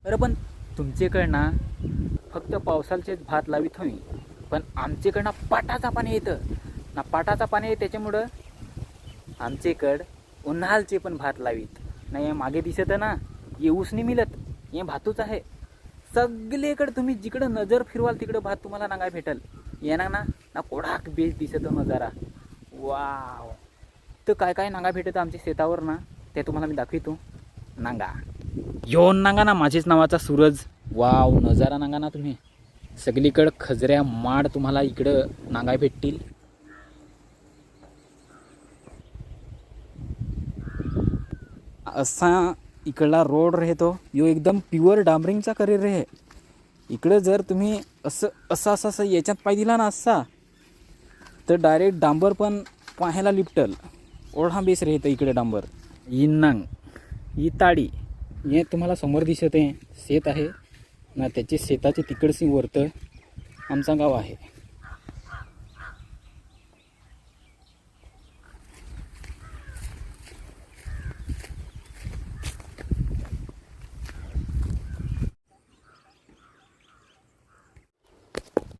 अरे पण तुमच्याकडं ना फक्त पावसाळ्याचेच भात लावित होई, पण आमच्याकडं ना पाटाचा पाणी येतं ना. पाटाचा पाणी आहे त्याच्यामुळं आमच्याकडं उन्हाळचे पण भात लावीत नाही. मागे दिसत ना हे ऊस नाही मिळत, हे भातूच आहे. सगळीकडे तुम्ही जिकडं नजर फिरवाल तिकडं भात तुम्हाला नांगाय भेटल. येणार ना ना कोडाक बेस दिसत नजारा. वाव. तर काय काय नांगा भेटत आमच्या शेतावर ना ते तुम्हाला मी दाखवितो. नांगा योन नांगा ना माझ्याच नावाचा सूरज. वाव नजारा नांगा ना तुम्ही. सगळीकडं खजऱ्या माड तुम्हाला इकडं नांगाय भेटतील. असा इकडला रोड राहतो यो एकदम प्युअर डांबरिंगचा करिअर रे. इकडं जर तुम्ही असं याच्यात पाय दिला ना असा तर डायरेक्ट डांबर पण पाहायला लिपटल. ओढा बेस राहतं इकडे डांबर. इन्नांग ही ताडी हे तुम्हाला समोर दिसत आहे शेत आहे ना. त्याची शेताची तिकडची वरतं आमचा गाव आहे.